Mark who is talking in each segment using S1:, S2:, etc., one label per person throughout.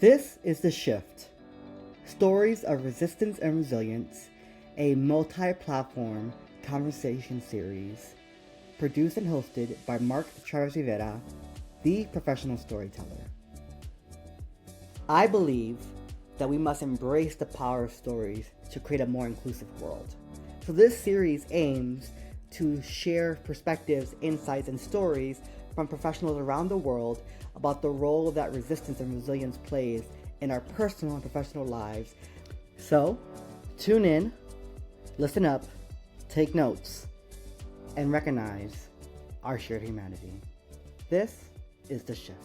S1: This is The Shift, Stories of Resistance and Resilience, a multi-platform conversation series produced and hosted by Mark Travis Rivera, the professional storyteller. I believe that we must embrace the power of stories to create a more inclusive world. So this series aims to share perspectives, insights, and stories from professionals around the world about the role that resistance and resilience plays in our personal and professional lives. So, tune in, listen up, take notes, and recognize our shared humanity. This is The Shift.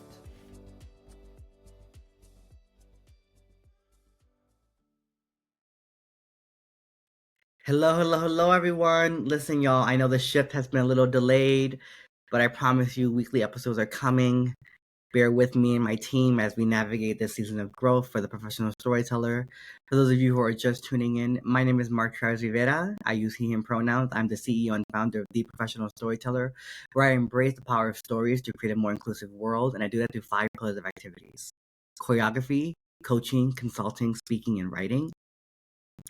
S1: Hello, everyone. Listen, y'all, I know The Shift has been a little delayed, but I promise you weekly episodes are coming. Bear with me and my team as we navigate this season of growth for the professional storyteller. For those of you who are just tuning in, my name is Mark Travis Rivera. I use he, him pronouns. I'm the CEO and founder of The Professional Storyteller, where I embrace the power of stories to create a more inclusive world, and I do that through 5 pillars of activities: choreography, coaching, consulting, speaking, and writing.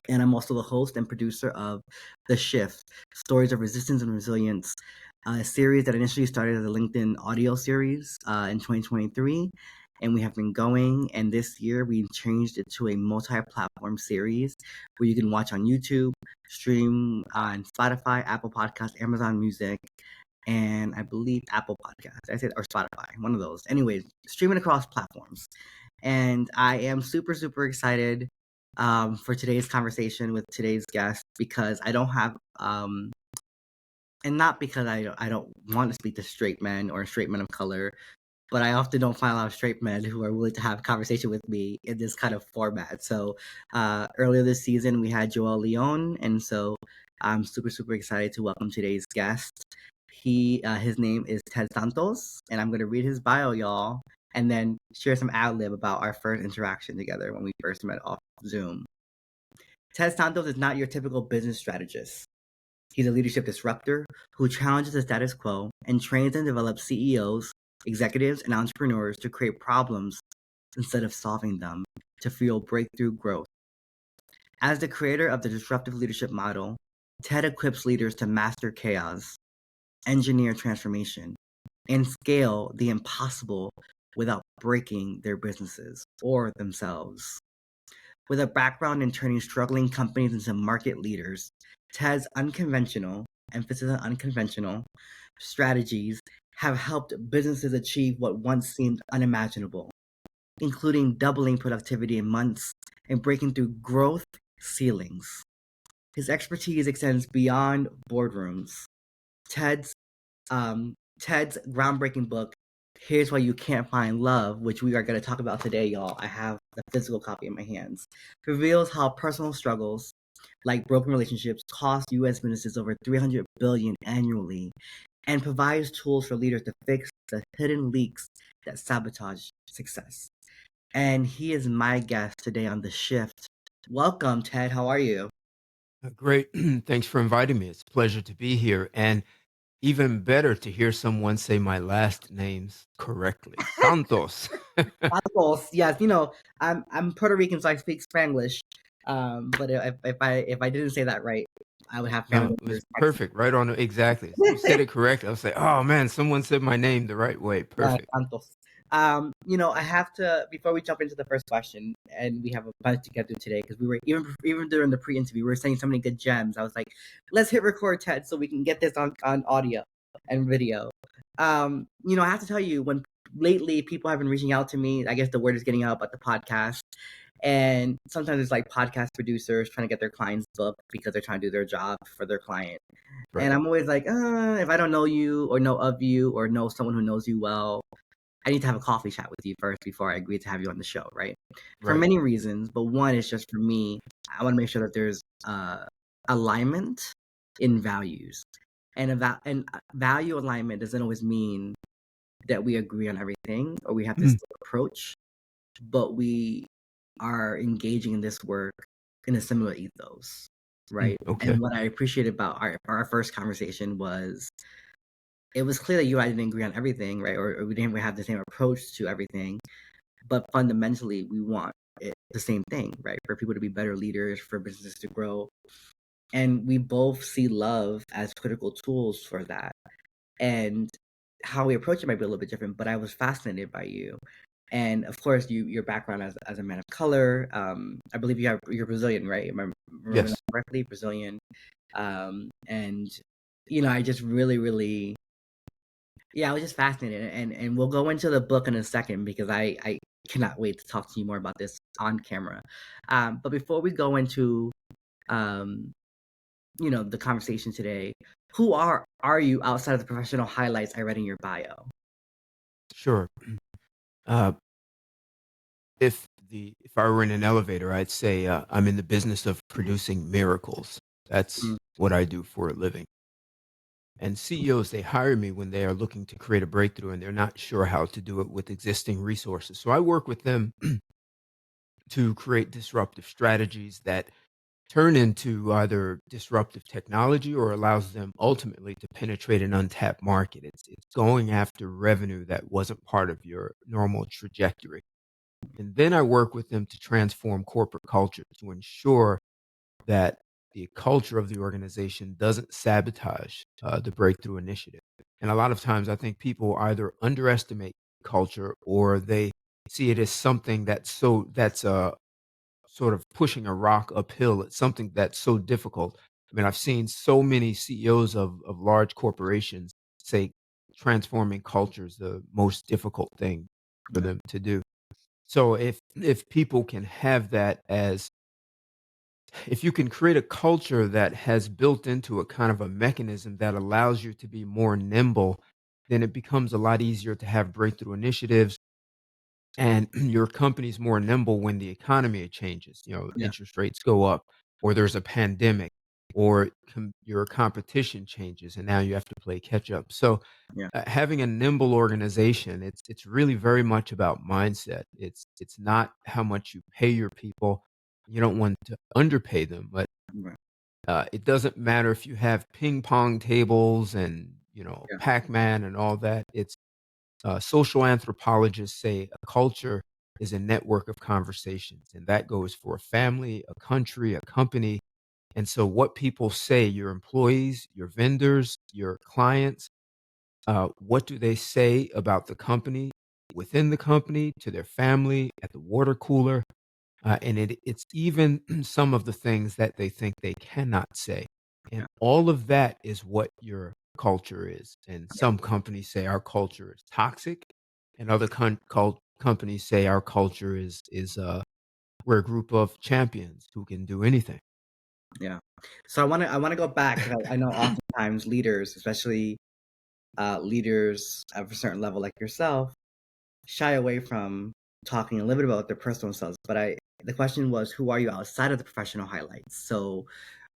S1: And I'm also the host and producer of The Shift, Stories of Resistance and Resilience, a series that initially started as a LinkedIn audio series in 2023. And we have been going, and this year we changed it to a multi-platform series where you can watch on YouTube, stream on Spotify, Apple Podcasts, Amazon Music, and I believe Apple Podcasts. I said, or Spotify, one of those. Anyways, streaming across platforms. And I am super excited for today's conversation with today's guest, because I don't have, and not because I don't want to speak to straight men or straight men of color, but I often don't find a lot of straight men who are willing to have a conversation with me in this kind of format. So earlier this season, we had Joel Leon, and so I'm super excited to welcome today's guest. His name is Ted Santos, and I'm going to read his bio, y'all, and then share some ad-lib about our first interaction together when we first met off Zoom. Ted Santos is not your typical business strategist. He's a leadership disruptor who challenges the status quo and trains and develops CEOs, executives, and entrepreneurs to create problems instead of solving them to fuel breakthrough growth. As the creator of the disruptive leadership model, Ted equips leaders to master chaos, engineer transformation, and scale the impossible without breaking their businesses or themselves. With a background in turning struggling companies into market leaders, Ted's unconventional, emphasis on unconventional, strategies have helped businesses achieve what once seemed unimaginable, including doubling productivity in months and breaking through growth ceilings. His expertise extends beyond boardrooms. Ted's groundbreaking book, Here's Why You Can't Find Love, which we are going to talk about today, y'all. I have the physical copy in my hands. Reveals how personal struggles, like broken relationships, cost U.S. businesses over $300 billion annually, and provides tools for leaders to fix the hidden leaks that sabotage success. And he is my guest today on The Shift. Welcome, Ted. How are you?
S2: Great. Thanks for inviting me. It's a pleasure to be here. And even better to hear someone say my last names correctly. Santos.
S1: Santos, yes. I'm Puerto Rican, so I speak Spanglish. But if I didn't say that right, I would have family
S2: No, it was
S1: members text
S2: perfect. Right on. Exactly. You said it correctly. I was like, oh man, someone said my name the right way. Perfect.
S1: Santos. I have to, before we jump into the first question, and we have a bunch to get through today, because we were even during the pre-interview, we were saying so many good gems. I was like, let's hit record, Ted, so we can get this on audio and video. I have to tell you, when lately people have been reaching out to me, I guess the word is getting out about the podcast. And sometimes it's like podcast producers trying to get their clients booked because they're trying to do their job for their client.
S2: Right.
S1: And I'm always like, if I don't know you or know of you or know someone who knows you well, I need to have a coffee chat with you first before I agree to have you on the show, right? For
S2: Right.
S1: many reasons, but one is just for me, I want to make sure that there's alignment in values. And value alignment doesn't always mean that we agree on everything or we have this approach, but we are engaging in this work in a similar ethos, right?
S2: Okay.
S1: And what I appreciated about our first conversation was, it was clear that you and I didn't agree on everything, right? Or we didn't have the same approach to everything, but fundamentally we want the same thing, right? For people to be better leaders, for businesses to grow. And we both see love as critical tools for that. And how we approach it might be a little bit different, but I was fascinated by you. And of course, your background as a man of color. I believe you're Brazilian, right? Am I remembering that
S2: Yes.
S1: correctly? Brazilian. And I just really, really, yeah, I was just fascinated. And we'll go into the book in a second because I cannot wait to talk to you more about this on camera. But before we go into um, the conversation today, who are you outside of the professional highlights I read in your bio?
S2: Sure. Uh, if I were in an elevator, I'd say I'm in the business of producing miracles. That's
S1: Mm,
S2: what I do for a living. And CEOs, they hire me when they are looking to create a breakthrough and they're not sure how to do it with existing resources. So I work with them to create disruptive strategies that turn into either disruptive technology or allows them ultimately to penetrate an untapped market. It's going after revenue that wasn't part of your normal trajectory. And then I work with them to transform corporate culture to ensure that the culture of the organization doesn't sabotage the breakthrough initiative. And a lot of times, I think people either underestimate culture or they see it as something that's sort of pushing a rock uphill. It's something that's so difficult. I mean, I've seen so many CEOs of large corporations say transforming culture is the most difficult thing for
S1: yeah,
S2: them to do. So if people can have that as if you can create a culture that has built into it kind of a mechanism that allows you to be more nimble, then it becomes a lot easier to have breakthrough initiatives and your company's more nimble when the economy changes.
S1: yeah,
S2: Interest rates go up or there's a pandemic or your competition changes and now you have to play catch up. So
S1: yeah,
S2: having a nimble organization, it's really very much about mindset. It's not how much you pay your people. You don't want to underpay them, but
S1: right,
S2: it doesn't matter if you have ping pong tables and
S1: yeah,
S2: Pac-Man and all that. It's social anthropologists say a culture is a network of conversations, and that goes for a family, a country, a company. And so, what people say, your employees, your vendors, your clients, what do they say about the company, within the company, to their family, at the water cooler? And it's even some of the things that they think they cannot say. And
S1: yeah,
S2: all of that is what your culture is. And
S1: yeah,
S2: some companies say our culture is toxic, and other companies say our culture is we're a group of champions who can do anything.
S1: yeah. So I want to go back because I know oftentimes leaders, especially leaders of a certain level like yourself, shy away from talking a little bit about their personal selves. But the question was, who are you outside of the professional highlights? So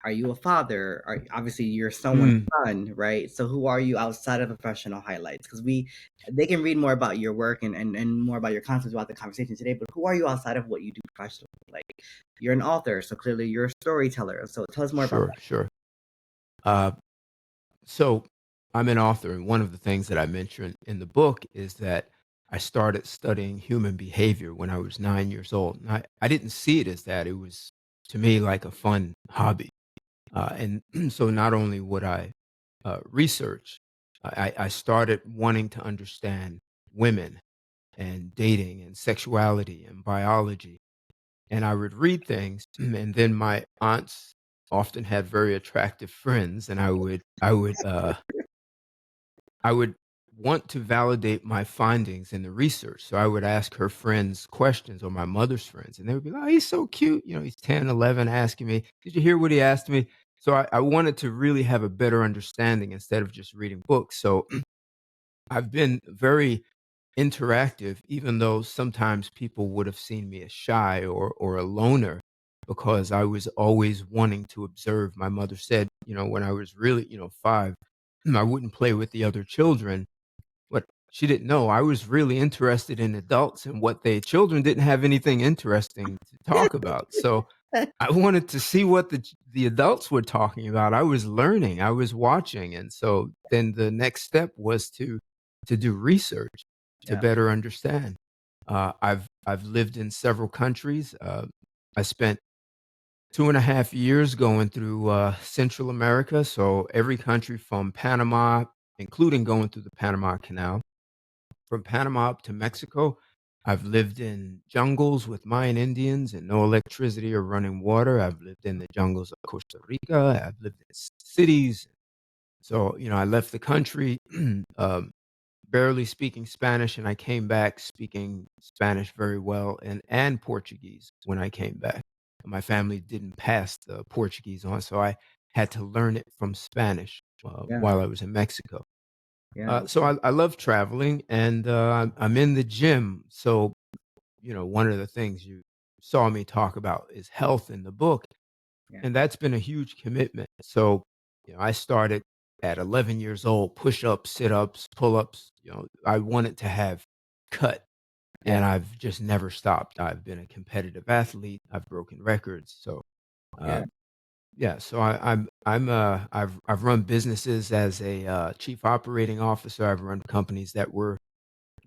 S1: are you a father? Obviously you're someone's
S2: Mm,
S1: son, right? So who are you outside of professional highlights? Because they can read more about your work and more about your concepts about the conversation today, but who are you outside of what you do professionally? Like you're an author, so clearly you're a storyteller. So tell us more about
S2: sure, sure. Uh, So I'm an author, and one of the things that I mentioned in the book is that I started studying human behavior when I was 9 years old. And I didn't see it as that. It was to me like a fun hobby. And so not only would I research, I started wanting to understand women and dating and sexuality and biology. And I would read things, and then my aunts often had very attractive friends, and I would want to validate my findings in the research. So I would ask her friends questions or my mother's friends, and they would be like, oh, he's so cute. He's 10, 11, asking me, did you hear what he asked me? So I wanted to really have a better understanding instead of just reading books. So I've been very interactive, even though sometimes people would have seen me as shy or a loner because I was always wanting to observe. My mother said, when I was really, 5, I wouldn't play with the other children, but she didn't know I was really interested in adults and what they children didn't have anything interesting to talk about. So
S1: that.
S2: I wanted to see what the adults were talking about. I was learning, I was watching, and so then the next step was to do research to
S1: Yeah.
S2: better understand. I've lived in several countries. I spent 2.5 years going through Central America, so every country from Panama, including going through the Panama Canal. From Panama up to Mexico, I've lived in jungles with Mayan Indians and no electricity or running water. I've lived in the jungles of Costa Rica. I've lived in cities. So, I left the country barely speaking Spanish, and I came back speaking Spanish very well and Portuguese when I came back. My family didn't pass the Portuguese on, so I had to learn it from Spanish
S1: Yeah,
S2: while I was in Mexico.
S1: yeah,
S2: So I love traveling, and I'm in the gym. So, one of the things you saw me talk about is health in the book,
S1: yeah,
S2: and that's been a huge commitment. So, I started at 11 years old, push-ups, sit-ups, pull-ups. I wanted to have cut, and
S1: yeah,
S2: I've just never stopped. I've been a competitive athlete. I've broken records. So, uh,
S1: yeah,
S2: yeah. So I've run businesses as a chief operating officer. I've run companies that were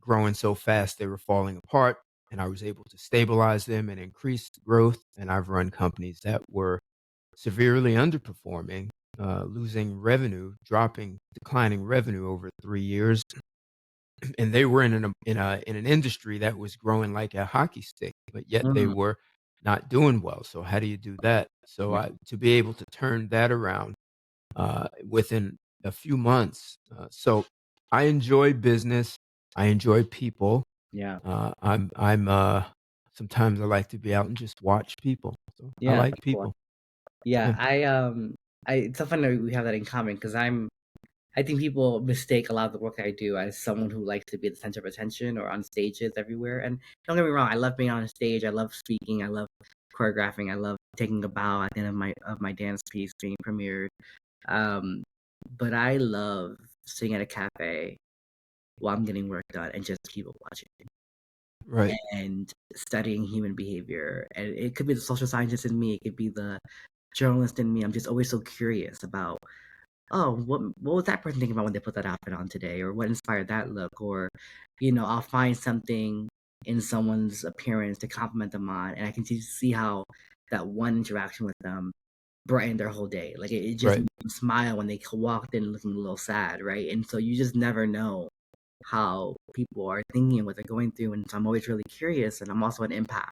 S2: growing so fast they were falling apart, and I was able to stabilize them and increase growth. And I've run companies that were severely underperforming, losing revenue, declining revenue over 3 years, and they were in an industry that was growing like a hockey stick, but yet they
S1: mm,
S2: were not doing well. So how do you do that? So
S1: yeah,
S2: to be able to turn that around within a few months. So I enjoy business. I enjoy people.
S1: yeah,
S2: I'm sometimes I like to be out and just watch people. So I
S1: yeah,
S2: like
S1: of course.
S2: people.
S1: Yeah,
S2: Yeah.
S1: it's so funny that we have that in common because I think people mistake a lot of the work I do as someone who likes to be the center of attention or on stages everywhere. And don't get me wrong, I love being on a stage. I love speaking. I love choreographing. I love taking a bow at the end of my dance piece being premiered. Um, but I love sitting at a cafe while I'm getting work done and just people watching
S2: Right.
S1: and studying human behavior. And it could be the social scientist in me. It could be the journalist in me. I'm just always so curious about, oh, what was that person thinking about when they put that outfit on today, or what inspired that look, or I'll find something in someone's appearance to compliment them on, and I can see how that one interaction with them brightened their whole day. Like it just
S2: Right.
S1: made them smile when they walked in looking a little sad, right? And so you just never know how people are thinking and what they're going through, and so I'm always really curious, and I'm also an empath,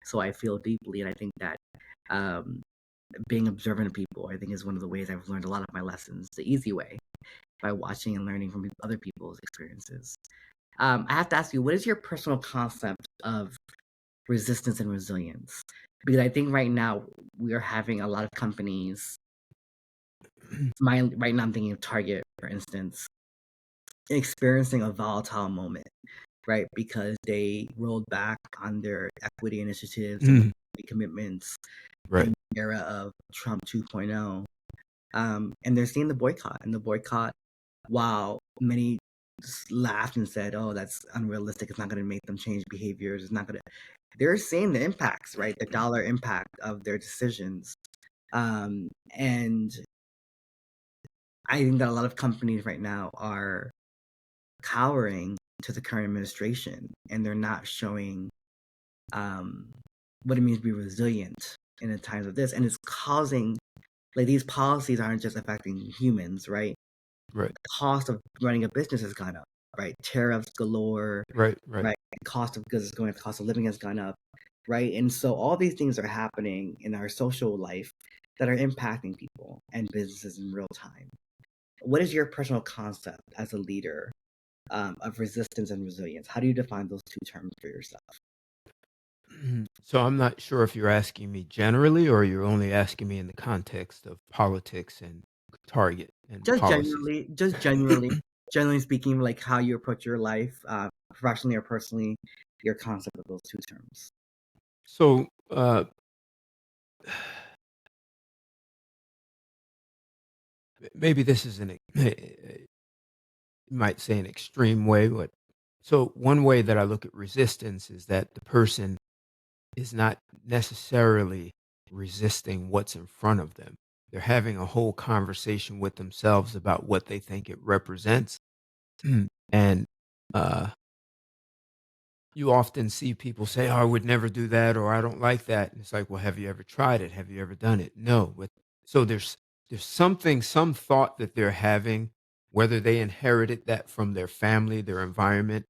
S1: so I feel deeply, and I think that um, being observant of people, I think, is one of the ways I've learned a lot of my lessons the easy way by watching and learning from other people's experiences. I have to ask you, what is your personal concept of resistance and resilience? Because I think right now we are having a lot of companies. Right now, I'm thinking of Target, for instance, experiencing a volatile moment, right? Because they rolled back on their equity initiatives and
S2: Mhm.
S1: commitments
S2: Right.
S1: in the era of Trump 2.0. And they're seeing the boycott, and the boycott, while many laughed and said, "Oh, that's unrealistic. It's not going to make them change behaviors. It's not going to." They're seeing the impacts, right? The dollar impact of their decisions. And I think that a lot of companies right now are cowering to the current administration, and they're not showing um, what it means to be resilient in the times of this, and it's causing, like, these policies aren't just affecting humans, right?
S2: Right.
S1: Cost of running a business has gone up, right? Tariffs galore,
S2: Right. Right.
S1: right? Cost of goods is going up, cost of living has gone up, right? And so all these things are happening in our social life that are impacting people and businesses in real time. What is your personal concept as a leader of resistance and resilience? How do you define those two terms for yourself?
S2: So I'm not sure if you're asking me generally or you're only asking me in the context of politics and Target and
S1: Just
S2: policies.
S1: generally, just generally, generally speaking, like how you approach your life, professionally or personally, your concept of those two terms.
S2: So maybe this is you might say an extreme way, but so one way that I look at resistance is that the person is not necessarily resisting what's in front of them. They're having a whole conversation with themselves about what they think it represents. And uh you often see people say, "Oh, I would never do that," or "I don't like that." And it's like, "Well, have you ever tried it? Have you ever done it?" No. But so there's something, some thought that they're having, whether they inherited that from their family, their environment.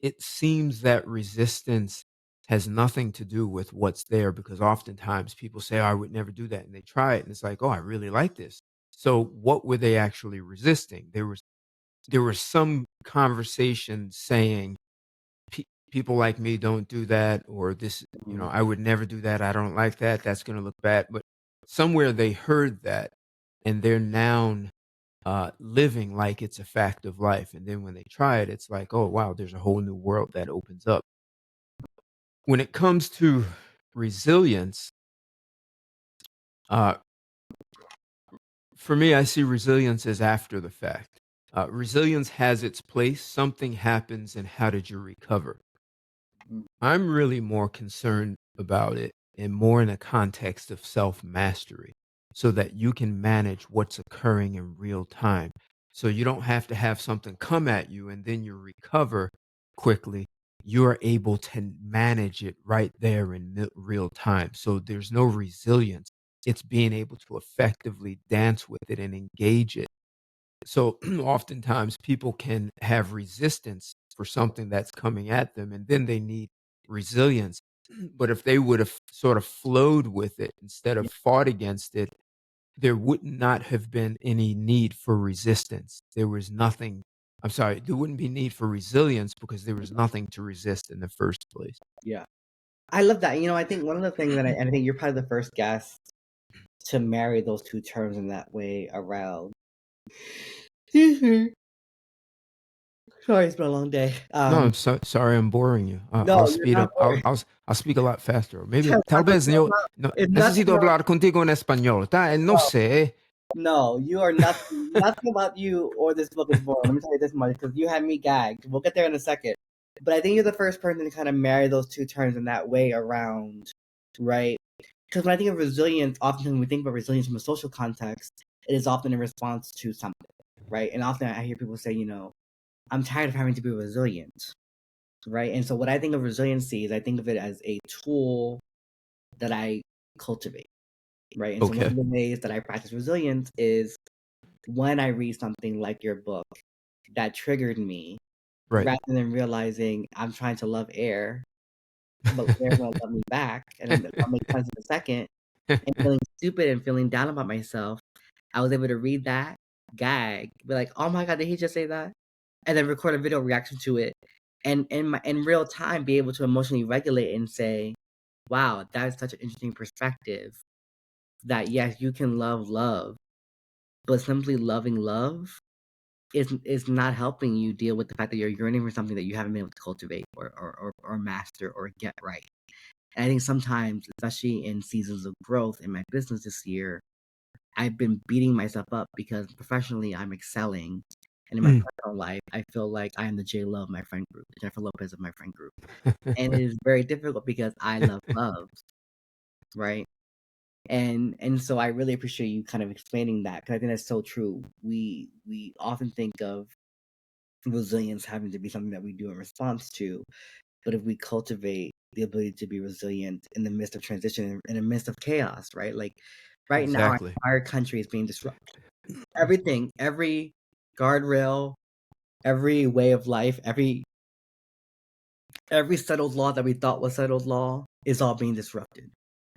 S2: It seems that resistance has nothing to do with what's there, because oftentimes people say, "Oh, I would never do that," and they try it, and it's like, "Oh, I really like this." So what were they actually resisting? There was some conversation saying, people like me don't do that, or this,
S1: Mhm.
S2: I would never do that. I don't like that. That's going to look bad. But somewhere they heard that, and they're now living like it's a fact of life. And then when they try it, it's like, oh, wow, there's a whole new world that opens up. When it comes to resilience, uh, for me, I see resilience as after the fact. Resilience has its place. Something happens, and how did you recover?
S1: Mhm.
S2: I'm really more concerned about it and more in a context of self mastery, so that you can manage what's occurring in real time. So you don't have to have something come at you and then you recover quickly. You're able to manage it right there in real time. So there's no resilience. It's being able to effectively dance with it and engage it. So oftentimes people can have resistance for something that's coming at them, and then they need resilience. But if they would have sort of flowed with it instead of
S1: Yeah,
S2: fought against it, there would not have been any need for resistance. There was nothing. I'm sorry, there wouldn't be need for resilience because there was nothing to resist in the first place.
S1: yeah. I love that. I think one of the things that and I think you're probably the first guest to marry those two terms in that way around. Excuse me. Sorry, it's been a long day.
S2: No, I'm sorry I'm boring you.
S1: No,
S2: I'll
S1: you're
S2: speed
S1: not
S2: up.
S1: boring.
S2: I'll speak a lot faster. Or maybe tal
S1: Santos,
S2: vez yo no,
S1: it's nothing
S2: necesito
S1: about
S2: hablar contigo en español. No
S1: no,
S2: sé.
S1: no. You are nothing. Nothing about you or this book is boring. Let me tell you this much because you had me gagged. We'll get there in a second. But I think you're the first person to kind of marry those two terms in that way around, right? Because when I think of resilience, often when we think about resilience from a social context, it is often in response to something, right? And often I hear people say, I'm tired of having to be resilient, right? And so what I think of resiliency is I think of it as a tool that I cultivate, right? And so one of
S2: Okay.
S1: the ways that I practice resilience is when I read something like your book that triggered me,
S2: Right.
S1: rather than realizing I'm trying to love air, but air won't love me back, and I'll make sense in a second, and feeling stupid and feeling down about myself, I was able to read that, gag, be like, "Oh my god, did he just say that?" And then record a video reaction to it, and in real time be able to emotionally regulate and say, "Wow, that is such an interesting perspective. That yes, you can love love, but simply loving love is not helping you deal with the fact that you're yearning for something that you haven't been able to cultivate or master or get right." And I think sometimes, especially in seasons of growth in my business this year, I've been beating myself up because professionally I'm excelling. And in my
S2: Mm.
S1: personal life, I feel like I am the J Lo of my friend group, the Jennifer Lopez of my friend group. And it is very difficult because I love love, right? And so I really appreciate you kind of explaining that because I think that's so true. We often think of resilience having to be something that we do in response to, but if we cultivate the ability to be resilient in the midst of transition, in the midst of chaos, right? Like right now, our
S2: Exactly.
S1: entire country is being disrupted. Everything, every guardrail, every way of life, every settled law that we thought was settled law is all being disrupted,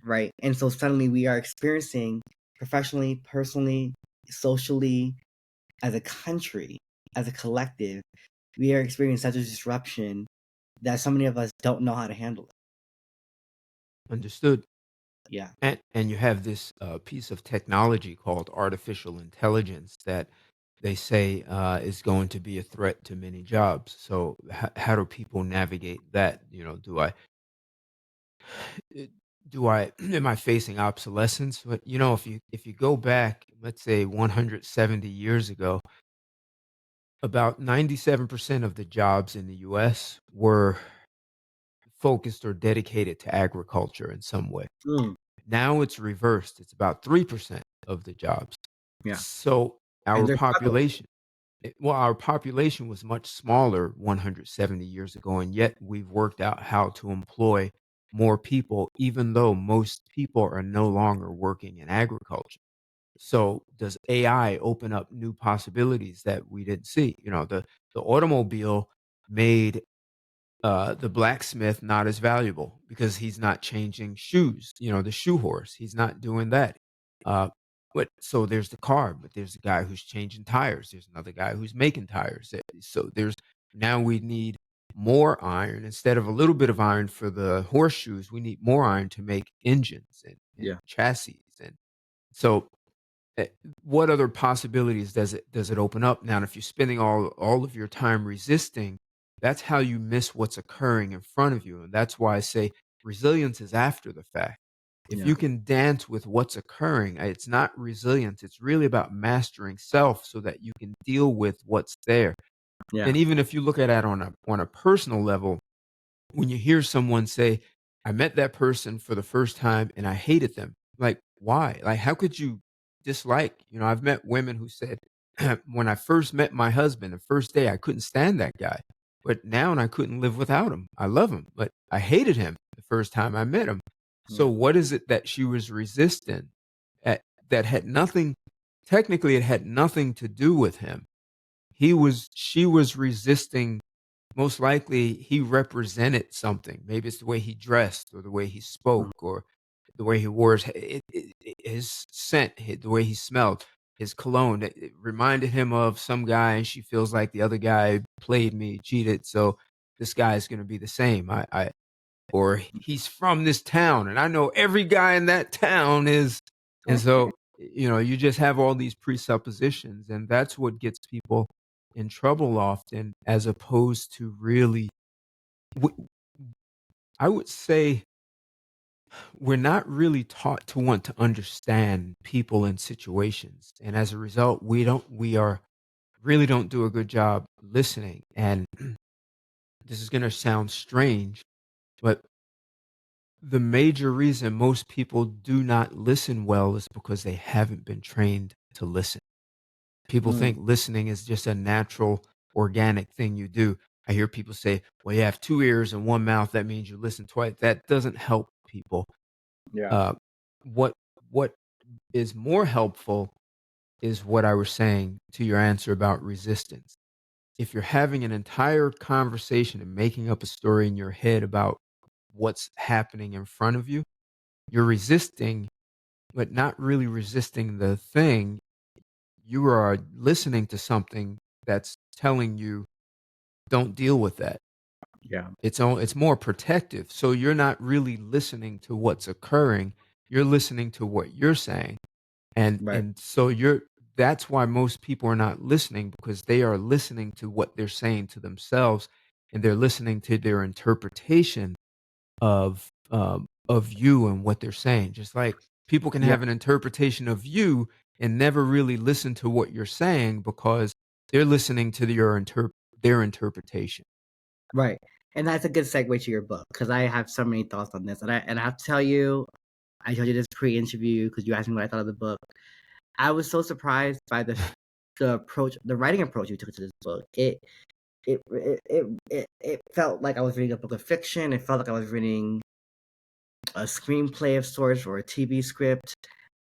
S1: right? And so suddenly we are experiencing professionally, personally, socially, as a country, as a collective, we are experiencing such a disruption that so many of us don't know how to handle it.
S2: Understood.
S1: Yeah.
S2: And you have this piece of technology called artificial intelligence that they say is going to be a threat to many jobs. So how do people navigate that? Uh, do I am I facing obsolescence? But if you go back, let's say 170 years ago, about 97% of the jobs in the US were focused or dedicated to agriculture in some way.
S1: Mm,
S2: Now it's reversed. It's about 3% of the jobs.
S1: yeah.
S2: So
S1: And
S2: our
S1: they're struggling.
S2: population, Well, our population was much smaller 170 years ago, and yet we've worked out how to employ more people, even though most people are no longer working in agriculture. So, does AI open up new possibilities that we didn't see? The automobile made the blacksmith not as valuable because he's not changing shoes, the shoe horse. He's not doing that. Uh, but so there's the car, but there's the guy who's changing tires. There's another guy who's making tires. So there's now we need more iron instead of a little bit of iron for the horseshoes. We need more iron to make engines and
S1: Yeah.
S2: chassis. And so eh, what other possibilities does it open up? Now, if you're spending all of your time resisting, that's how you miss what's occurring in front of you, and that's why I say resilience is after the fact. If
S1: Yeah.
S2: you can dance with what's occurring, it's not resilience. It's really about mastering self so that you can deal with what's there.
S1: Yeah.
S2: And even if you look at it on a personal level, when you hear someone say, "I met that person for the first time and I hated them." Like, why? Like, how could you dislike? I've met women who said, "When I first met my husband, the first day I couldn't stand that guy, but now and I couldn't live without him. I love him, but I hated him the first time I met him." So
S1: Yeah.
S2: what is it that she was resisting at, that had nothing technically it had nothing to do with him. She was resisting. Most likely, he represented something. Maybe it's the way he dressed, or the way he spoke, or the way he wore his scent, the way he smelled, his cologne. It reminded him of some guy, and she feels like the other guy played me, cheated. So this guy is going to be the same. Or he's from this town, and I know every guy in that town is. And so, you just have all these presuppositions, and that's what gets people in trouble often, as opposed to really, w- I would say, we're not really taught to want to understand people and situations. And as a result, we are really don't do a good job listening. And this is going to sound strange, but the major reason most people do not listen well is because they haven't been trained to listen. People
S1: Mm.
S2: think listening is just a natural, organic thing you do. I hear people say, well, you have two ears and one mouth. That means you listen twice. That doesn't help people.
S1: Yeah.
S2: Uh, what what is more helpful is what I was saying to your answer about resistance. If you're having an entire conversation and making up a story in your head about what's happening in front of you, you're resisting, but not really resisting the thing. You are listening to something that's telling you, "Don't deal with that."
S1: Yeah.
S2: It's more protective. So you're not really listening to what's occurring. You're listening to what you're saying. And
S1: Right.
S2: and so you're that's why most people are not listening, because they are listening to what they're saying to themselves, and they're listening to their interpretation of you and what they're saying. Just like people can
S1: Yeah.
S2: have an interpretation of you and never really listen to what you're saying, because they're listening to their interpretation.
S1: Right. And that's a good segue to your book, because I have so many thoughts on this, and I have to tell you, I told you this pre-interview because you asked me what I thought of the book. I was so surprised by the writing approach you took to this book. It felt like I was reading a book of fiction. It felt like I was reading a screenplay of sorts or a TV script.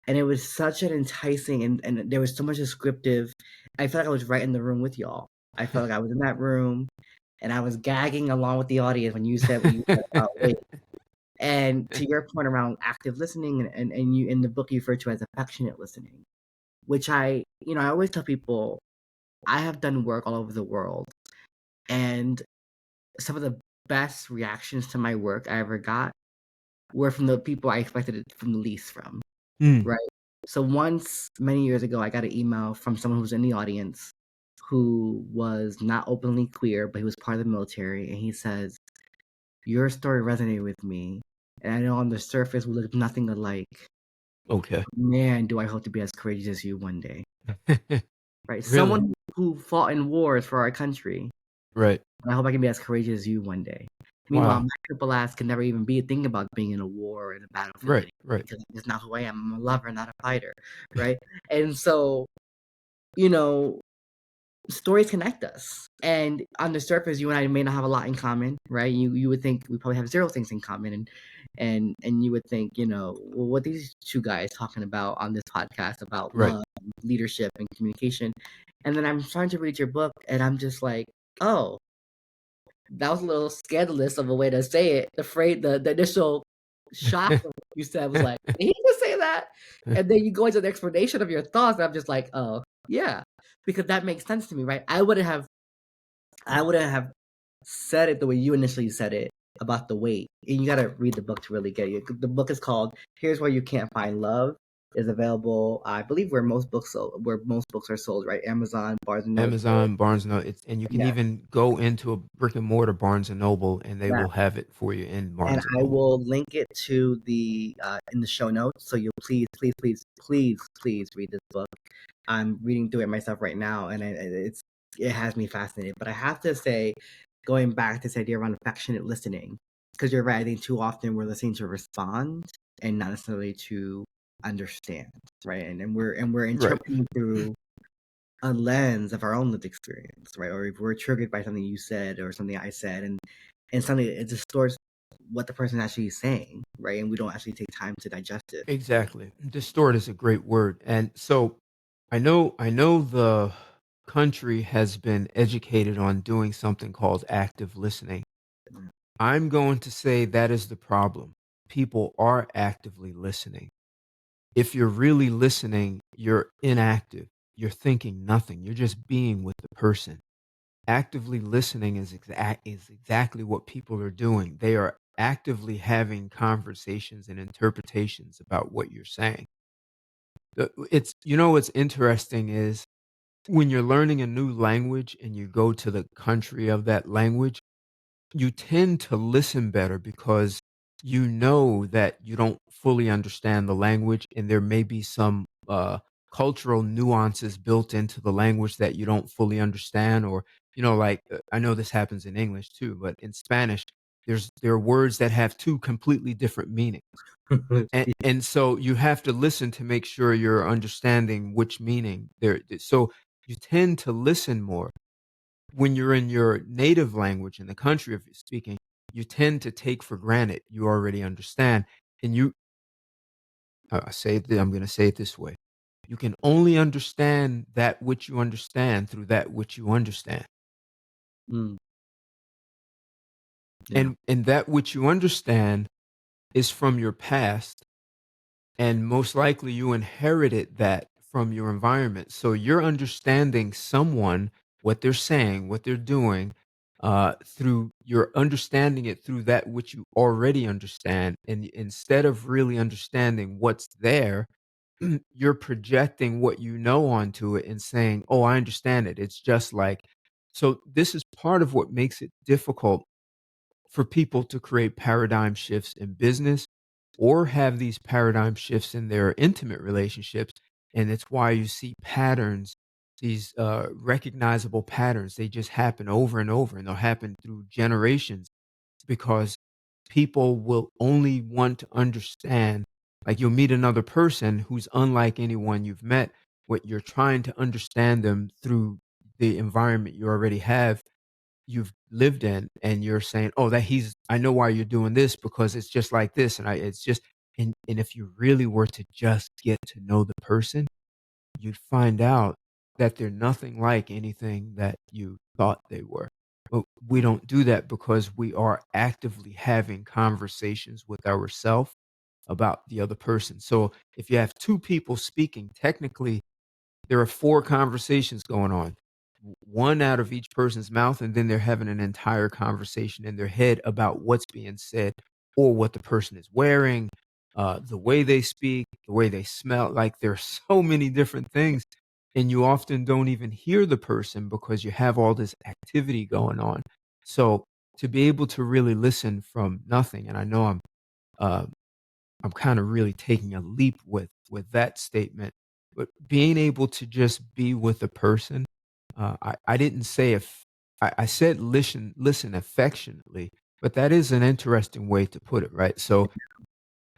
S1: And it was such an enticing, and there was so much descriptive. I felt like I was right in the room with y'all. I felt like I was in that room and I was gagging along with the audience when you said what you said about wait. And to your point around active listening, and you in the book you refer to as affectionate listening, which I always tell people I have done work all over the world, and some of the best reactions to my work I ever got were from the people I expected it from the least from,
S2: Mm,
S1: right? So once, many years ago, I got an email from someone who was in the audience who was not openly queer, but he was part of the military, and he says, "Your story resonated with me, and I know on the surface we look nothing alike.
S2: okay.
S1: Man, do I hope to be as courageous as you one day." Right?
S2: Really?
S1: Someone who fought in wars for our country.
S2: Right.
S1: I hope I can be as courageous as you one day. Meanwhile,
S2: Wow.
S1: my triple ass can never even be thinking about being in a war or in a battlefield
S2: Right.
S1: anymore,
S2: Right.
S1: because that's not who I am. I'm a lover, not a fighter, right? And so, you know, stories connect us. And on the surface, you and I may not have a lot in common, right? You would think we probably have zero things in common, and you would think, well, what these two guys talking about on this podcast about
S2: Right.
S1: love, leadership, and communication. And then I'm trying to read your book, and I'm just like, oh, that was a little scandalous of a way to say it. The initial shock of what you said was like, did he just say that? And then you go into the explanation of your thoughts, and I'm just like, oh, yeah, because that makes sense to me, right? I wouldn't have said it the way you initially said it about the weight. And you got to read the book to really get it. The book is called "Here's Where You Can't Find Love." Is available, I believe, where most books are sold, right? Amazon, Barnes and Noble.
S2: Amazon, Barnes& Noble, and you can
S1: Yeah,
S2: even go into a brick and mortar Barnes& Noble, and they
S1: yeah.
S2: will have it for you in
S1: And
S2: Barnes&
S1: I
S2: Noble.
S1: will link it to the in the show notes. So you'll please read this book. I'm reading through it myself right now, and it has me fascinated. But I have to say, going back to this idea around affectionate listening, because you're right. I think too often we're listening to respond and not necessarily to understand, right? And we're
S2: Right.
S1: interpreting through a lens of our own lived experience, right? Or if we're triggered by something you said or something I said, and something it distorts what the person actually is saying, right? And we don't actually take time to digest it.
S2: Exactly. Distort is a great word. And so I know the country has been educated on doing something called active listening. I'm going to say that is the problem. People are actively listening. If you're really listening, you're inactive. You're thinking nothing. You're just being with the person. Actively listening is exactly what people are doing. They are actively having conversations and interpretations about what you're saying. It's what's interesting is when you're learning a new language and you go to the country of that language, you tend to listen better because you know that you don't fully understand the language and there may be some cultural nuances built into the language that you don't fully understand, or like I know this happens in English too, but in Spanish there are words that have two completely different meanings. And so you have to listen to make sure you're understanding which meaning there. So you tend to listen more when you're in your native language in the country of speaking. You tend to take for granted you already understand, and I'm going to say it this way: you can only understand that which you understand through that which you understand,
S1: Mm, yeah.
S2: and that which you understand is from your past. And most likely you inherited that from your environment. So you're understanding someone, what they're saying, what they're doing, through you're understanding it through that which you already understand. And instead of really understanding what's there, you're projecting what you know onto it and saying, oh, I understand it. It's just like, so this is part of what makes it difficult for people to create paradigm shifts in business or have these paradigm shifts in their intimate relationships. And it's why you see patterns, these recognizable patterns. They just happen over and over, and they'll happen through generations because people will only want to understand. Like you'll meet another person who's unlike anyone you've met, what you're trying to understand them through the environment you already have, you've lived in, and you're saying, "Oh, that he's I know why you're doing this because it's just like this." And it's just and if you really were to just get to know the person, you'd find out that they're nothing like anything that you thought they were. But we don't do that because we are actively having conversations with ourselves about the other person. So if you have two people speaking, technically there are four conversations going on, one out of each person's mouth, and then they're having an entire conversation in their head about what's being said or what the person is wearing, the way they speak, the way they smell. Like there's so many different things, and you often don't even hear the person because you have all this activity going on. So to be able to really listen from nothing, and I know uh, I'm kind of really taking a leap with that statement, but being able to just be with a person. I didn't say if I said listen affectionately, but that is an interesting way to put it, right? So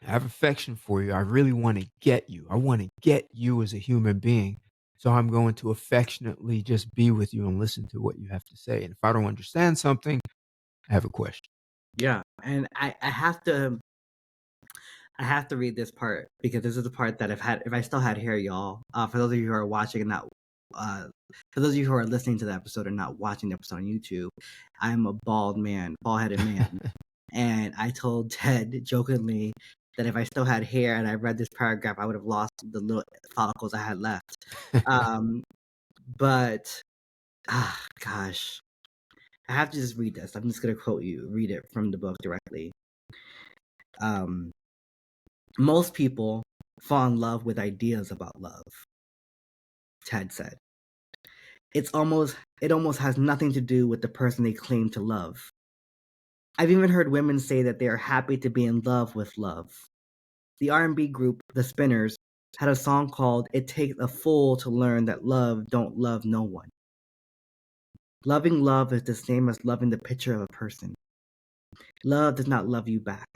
S2: I have affection for you. I really want to get you. I want to get you as a human being. So I'm going to affectionately just be with you and listen to what you have to say. And if I don't understand something, I have a question.
S1: Yeah, and I have to read this part because this is the part that if I still had hair, y'all. For those of you who are watching and not, for those of you who are listening to the episode and not watching the episode on YouTube, I'm a bald-headed man, and I told Ted jokingly that if I still had hair and I read this paragraph, I would have lost the little follicles I had left. Um, but gosh, I have to just read this. I'm just gonna read it from the book directly. Um, Most people fall in love with ideas about love, Ted said. It almost has nothing to do with the person they claim to love. I've even heard women say that they are happy to be in love with love. The R&B group The Spinners had a song called It Takes a Fool to Learn That Love Don't Love No One. Loving love is the same as loving the picture of a person. Love does not love you back.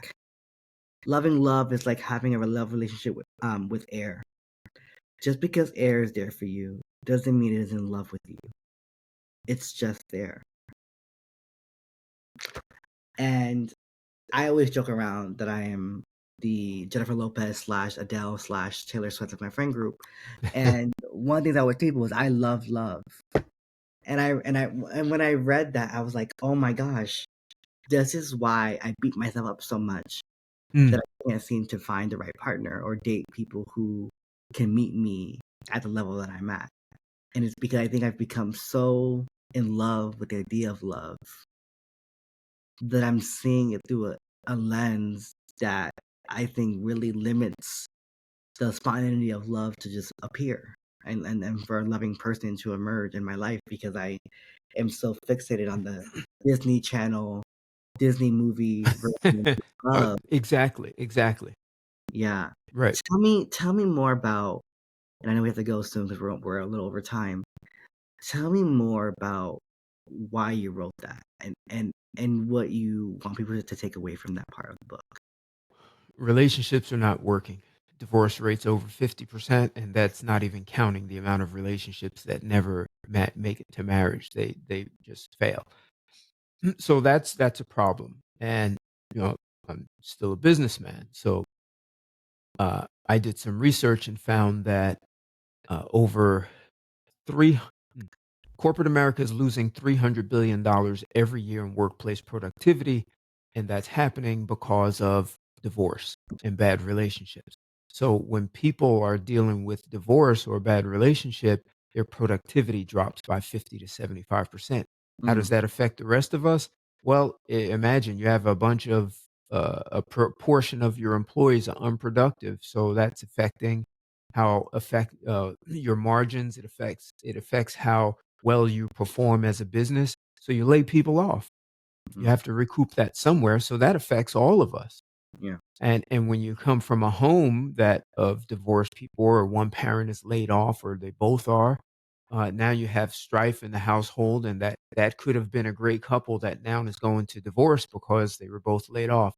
S1: Loving love is like having a love relationship with air. Just because air is there for you doesn't mean it is in love with you. It's just there. And I always joke around that I am the Jennifer Lopez slash Adele slash Taylor Swift of my friend group. And one of the things I would tell people is I love love. And when I read that, I was like, oh my gosh, this is why I beat myself up so much that
S2: Mm.
S1: I can't seem to find the right partner or date people who can meet me at the level that I'm at. And it's because I think I've become so in love with the idea of love that I'm seeing it through a lens that I think really limits the spontaneity of love to just appear and for a loving person to emerge in my life because I am so fixated on the Disney Channel, Disney movie version of love.
S2: Exactly, exactly.
S1: Yeah.
S2: Right.
S1: Tell me more about, and I know we have to go soon because we're a little over time. Tell me more about why you wrote that and what you want people to take away from that part of the book.
S2: Relationships are not working. Divorce rates over 50%, and that's not even counting the amount of relationships that never make it to marriage. They just fail. So that's a problem. And you know, I'm still a businessman. So I did some research and found that over three corporate America is losing $300 billion every year in workplace productivity, and that's happening because of divorce and bad relationships. So when people are dealing with divorce or a bad relationship, their productivity drops by 50 to 75%. How
S1: Mm,
S2: does that affect the rest of us? Well, imagine you have a bunch of a proportion of your employees are unproductive, so that's affecting how affect your margins. It affects how well you perform as a business. So you lay people off. You
S1: mm,
S2: have to recoup that somewhere. So that affects all of us.
S1: yeah.
S2: And when you come from a home that of divorced people, or one parent is laid off, or they both are, now you have strife in the household, and that could have been a great couple that now is going to divorce because they were both laid off.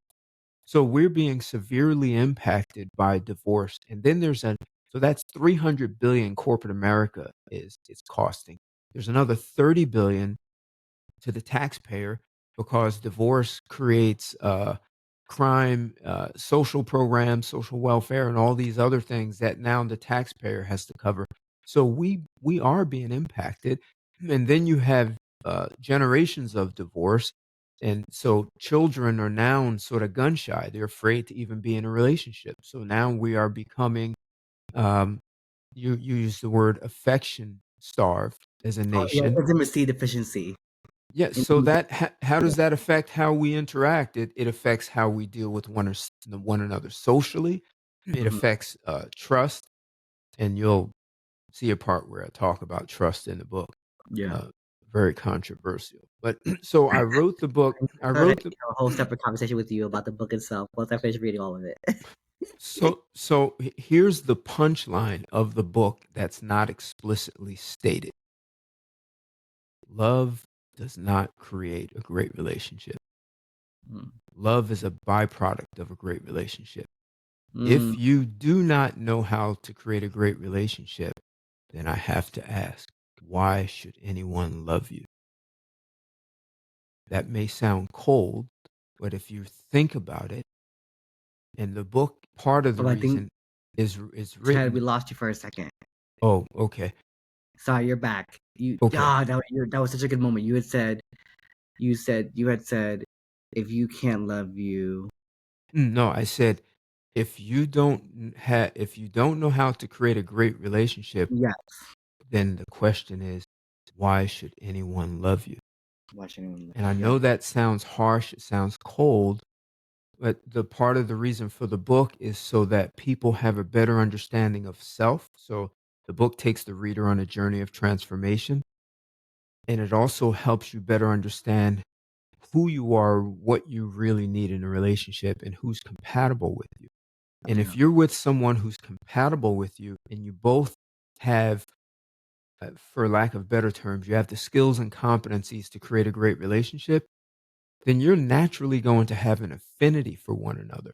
S2: So we're being severely impacted by divorce. And then so that's 300 billion corporate America is costing. There's another 30 billion to the taxpayer because divorce creates crime, social programs, social welfare, and all these other things that now the taxpayer has to cover. So we are being impacted, and then you have generations of divorce, and so children are now sort of gun shy. They're afraid to even be in a relationship. So now we are becoming. Um, you use the word affection starved as a
S1: Oh yeah,
S2: nation.
S1: intimacy deficiency.
S2: Yeah, so
S1: Intimacy,
S2: how
S1: yeah.
S2: does that affect how we interact? It affects how we deal with one another socially. It
S1: Mhm,
S2: affects trust, and you'll see a part where I talk about trust in the book.
S1: yeah.
S2: Uh, Very controversial. But so I wrote the book. I
S1: I had
S2: wrote the
S1: a whole separate conversation with you about the book itself once I finish reading all of it.
S2: Here's the punchline of the book that's not explicitly stated. Love does not create a great relationship.
S1: Mm.
S2: Love is a byproduct of a great relationship.
S1: Mm,
S2: If you do not know how to create a great relationship, then I have to ask, why should anyone love you? That may sound cold, but if you think about it, in the book, part of the
S1: Oh, I think
S2: reason is
S1: Ted, we
S2: written.
S1: lost you for a second.
S2: Oh, okay.
S1: Sorry, you're back.
S2: Okay.
S1: That was such a good moment. You had said, if you can't love you,
S2: No, I said if you don't know how to create a great relationship,
S1: yeah,
S2: then the question is, why should anyone love you?
S1: watch anyone love
S2: And I
S1: you. Yeah,
S2: know that sounds harsh, it sounds cold, but the part of the reason for the book is so that people have a better understanding of self. So the book takes the reader on a journey of transformation, and it also helps you better understand who you are, what you really need in a relationship, and who's compatible with you. And if
S1: yeah,
S2: you're with someone who's compatible with you and you both have, for lack of better terms, you have the skills and competencies to create a great relationship, then you're naturally going to have an affinity for one another.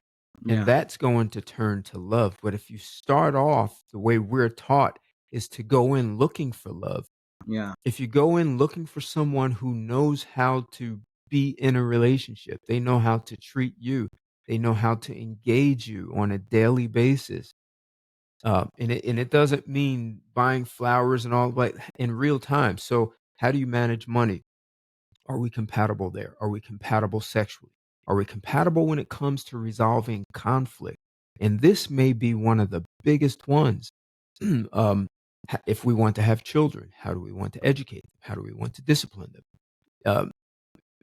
S2: And
S1: yeah,
S2: that's going to turn to love. But if you start off the way we're taught is to go in looking for love,
S1: yeah,
S2: if you go in looking for someone who knows how to be in a relationship, they know how to treat you, they know how to engage you on a daily basis. And it doesn't mean buying flowers and all, but in real time. So, how do you manage money? Are we compatible there? Are we compatible sexually? Are we compatible when it comes to resolving conflict? And this may be one of the biggest ones. If we want to have children, how do we want to educate them? How do we want to discipline them? Um,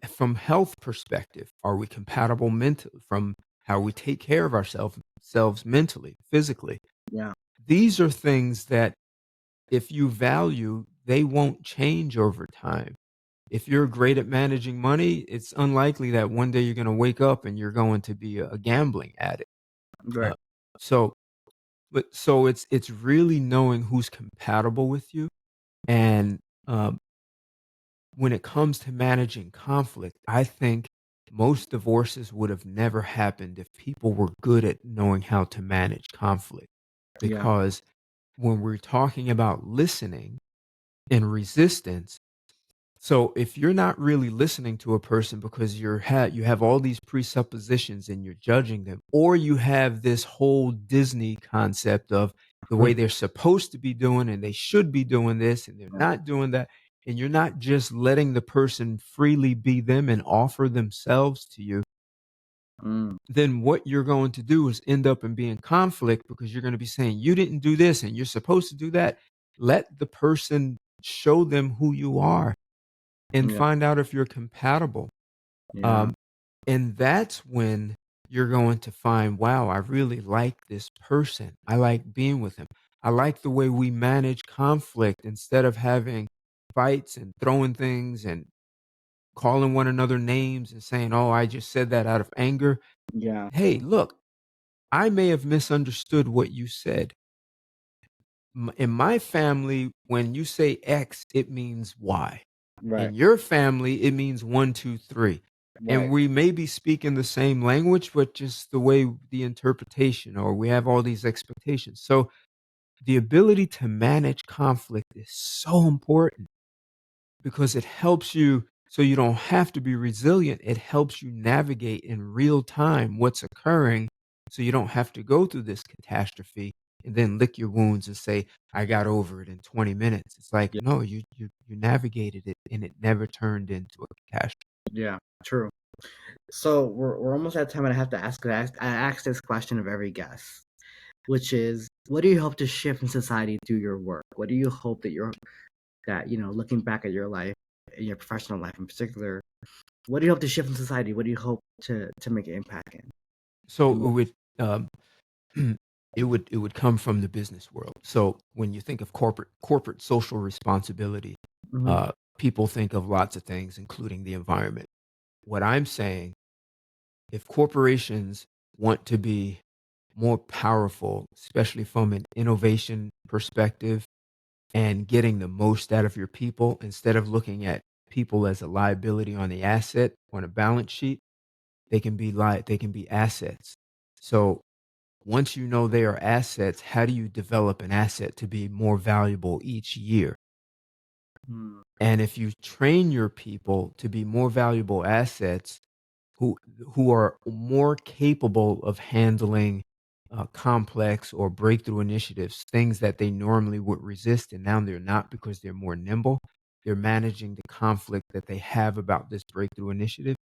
S2: from health perspective, are we compatible mentally? From how we take care of ourselves mentally, physically?
S1: yeah,
S2: These are things that if you value, they won't change over time. If you're great at managing money, it's unlikely that one day you're going to wake up and you're going to be a gambling addict.
S1: right,
S2: Uh, so, so it's really knowing who's compatible with you, and when it comes to managing conflict, I think most divorces would have never happened if people were good at knowing how to manage conflict.
S1: yeah,
S2: Because when we're talking about listening and resistance, so if you're not really listening to a person because you have all these presuppositions and you're judging them, or you have this whole Disney concept of the way they're supposed to be doing and they should be doing this and they're
S1: yeah,
S2: not doing that, and you're not just letting the person freely be them and offer themselves to you,
S1: mm,
S2: then what you're going to do is end up in being conflict because you're going to be saying you didn't do this and you're supposed to do that. Let the person show them who you are and
S1: yeah,
S2: find out if you're compatible.
S1: yeah,
S2: Um, and that's when you're going to find, wow, I really like this person. I like being with him. I like the way we manage conflict instead of having fights and throwing things and calling one another names and saying, oh, I just said that out of anger.
S1: yeah,
S2: Hey, look, I may have misunderstood what you said. In my family, when you say X, it means Y.
S1: right,
S2: In your family, it means one, two, three. And
S1: right,
S2: we may be speaking the same language, but just the way the interpretation, or we have all these expectations. So the ability to manage conflict is so important because it helps you so you don't have to be resilient. It helps you navigate in real time what's occurring so you don't have to go through this catastrophe and then lick your wounds and say, I got over it in 20 minutes. It's like,
S1: yeah,
S2: no, you navigated it and it never turned into a catastrophe.
S1: yeah, true. So we're almost at time, and I have to I ask this question of every guest, which is, what do you hope to shift in society through your work? What do you hope that looking back at your life, in your professional life in particular, what do you hope to shift in society? What do you hope to make an impact in?
S2: So
S1: And what?
S2: um, it would come from the business world. So when you think of corporate social responsibility,
S1: Hmm.
S2: uh, people think of lots of things, including the environment. What I'm saying, if corporations want to be more powerful, especially from an innovation perspective and getting the most out of your people, instead of looking at people as a liability on the asset on a balance sheet, they can be assets. So Once you know they are assets, how do you develop an asset to be more valuable each year?
S1: Mm.
S2: And if you train your people to be more valuable assets who who are more capable of handling complex or breakthrough initiatives, things that they normally would resist, and now they're not because they're more nimble. They're managing the conflict that they have about this breakthrough initiative.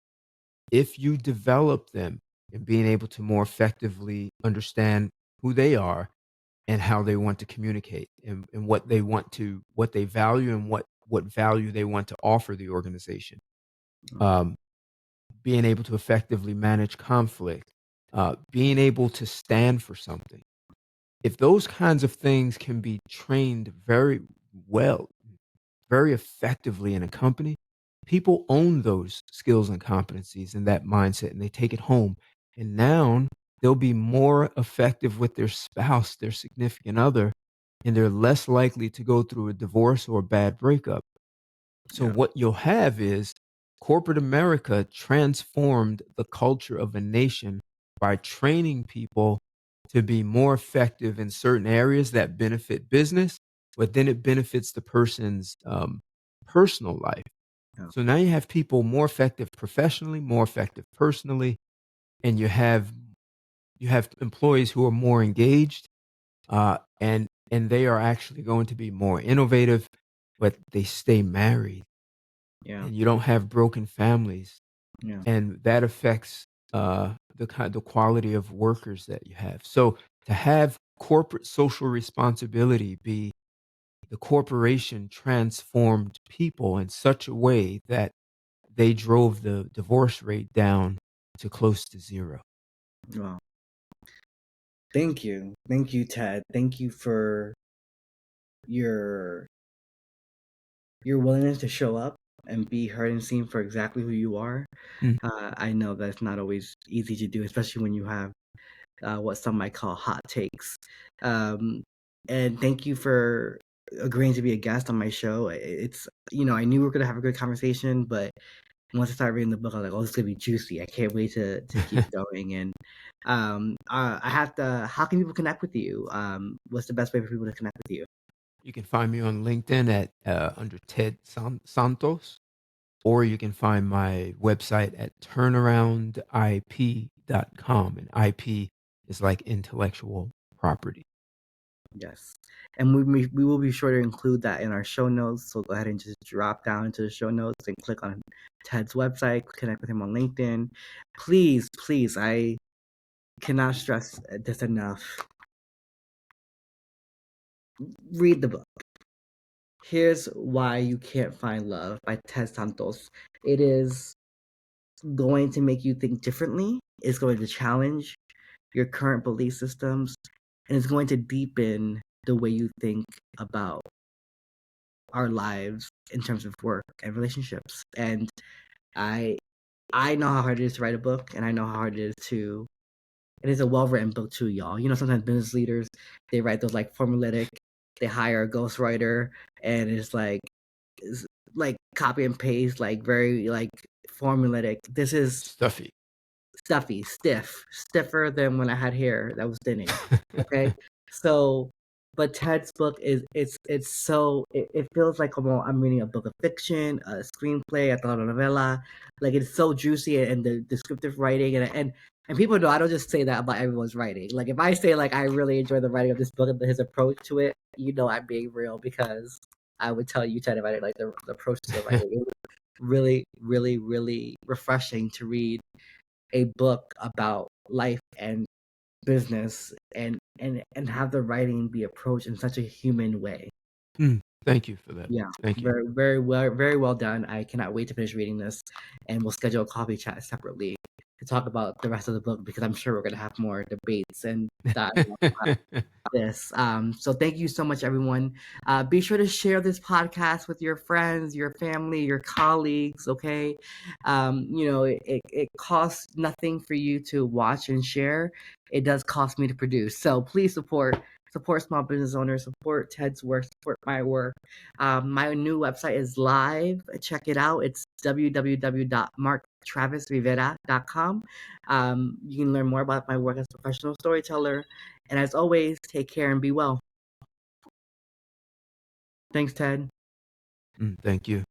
S2: If you develop them in being able to more effectively understand who they are and how they want to communicate and what they value and what value they want to offer the organization. Um, Being able to effectively manage conflict, being able to stand for something. If those kinds of things can be trained very well, very effectively in a company, people own those skills and competencies and that mindset and they take it home. And now they'll be more effective with their spouse, their significant other, and they're less likely to go through a divorce or a bad breakup. So
S1: Yeah.
S2: what you'll have is corporate America transformed the culture of a nation by training people to be more effective in certain areas that benefit business, but then it benefits the person's personal life.
S1: Yeah.
S2: So now you have people more effective professionally, more effective personally, and you have employees who are more engaged, and they are actually going to be more innovative, but they stay married
S1: Yeah.
S2: and you don't have broken families,
S1: Yeah.
S2: and that affects the quality of workers that you have. So to have corporate social responsibility be the corporation transformed people in such a way that they drove the divorce rate down to close to zero.
S1: Well, thank you. Thank you, Ted. Thank you for your your willingness to show up and be heard and seen for exactly who you are.
S2: Mm.
S1: I know that's not always easy to do, especially when you have what some might call hot takes. Um, and thank you for agreeing to be a guest on my show. It's, I knew we were going to have a good conversation, but once I started reading the book, I was like, oh, this is going to be juicy. I can't wait to keep going. And I have to, how can people connect with you? What's the best way for people to connect with you?
S2: You can find me on LinkedIn at under Ted Santos, or you can find my website at turnaroundip.com. And IP is like intellectual property.
S1: Yes. And we will be sure to include that in our show notes. So go ahead and just drop down into the show notes and click on Ted's website, connect with him on LinkedIn. Please, please, I cannot stress this enough. Read the book. Here's Why You Can't Find Love by Ted Santos. It is going to make you think differently. It's going to challenge your current belief systems, and it's going to deepen the way you think about our lives in terms of work and relationships. And I I know how hard it is to write a book, and I know how hard it is to. It is a well written book too, y'all. Sometimes business leaders they write those like formulaic. They hire a ghostwriter, and it's like copy and paste, like very like formulaic. This is
S2: Stuffy.
S1: stuffy, stiffer than when I had hair that was thinning. Okay, so but Ted's book is it's so it feels like I'm reading a book of fiction, a screenplay, a telenovela. Like it's so juicy and the descriptive writing and people know I don't just say that about everyone's writing. Like if I say like I really enjoy the writing of this book and his approach to it, I'm being real because I would tell you Ted about it like the approach to the writing. It was really, really, really refreshing to read a book about life and business and have the writing be approached in such a human way.
S2: Thank you for that.
S1: Yeah,
S2: Thank you.
S1: very well done. I cannot wait to finish reading this, and we'll schedule a coffee chat separately to talk about the rest of the book because I'm sure we're gonna have more debates and dialogue this. So thank you so much, everyone. Be sure to share this podcast with your friends, your family, your colleagues. Okay, it costs nothing for you to watch and share. It does cost me to produce. So please support small business owners, support Ted's work, support my work. My new website is live. Check it out. It's www.mark marktravisrivera.com. You can learn more about my work as a professional storyteller. And as always, take care and be well. Thanks, Ted.
S2: Thank you.